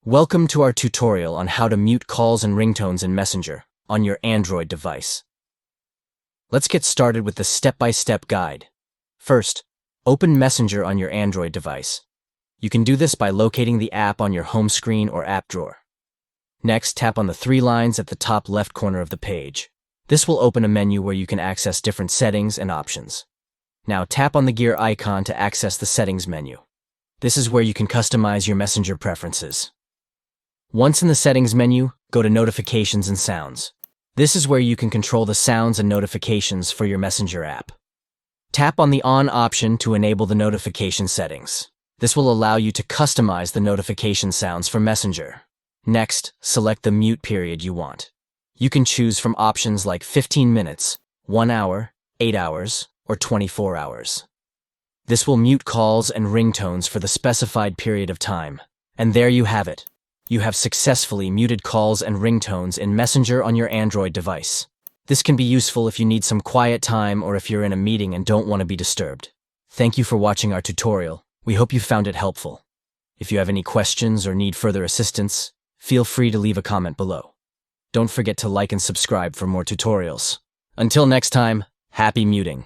Welcome to our tutorial on how to mute calls and ringtones in Messenger on your Android device. Let's get started with the step-by-step guide. First, open Messenger on your Android device. You can do this by locating the app on your home screen or app drawer. Next, tap on the three lines at the top left corner of the page. This will open a menu where you can access different settings and options. Now tap on the gear icon to access the settings menu. This is where you can customize your Messenger preferences. Once in the settings menu, go to notifications and sounds. This is where you can control the sounds and notifications for your Messenger app. Tap on the on option to enable the notification settings. This will allow you to customize the notification sounds for Messenger. Next, select the mute period you want. You can choose from options like 15 minutes, 1 hour, 8 hours, or 24 hours. This will mute calls and ringtones for the specified period of time. And there you have it. You have successfully muted calls and ringtones in Messenger on your Android device. This can be useful if you need some quiet time or if you're in a meeting and don't want to be disturbed. Thank you for watching our tutorial. We hope you found it helpful. If you have any questions or need further assistance, feel free to leave a comment below. Don't forget to like and subscribe for more tutorials. Until next time, happy muting.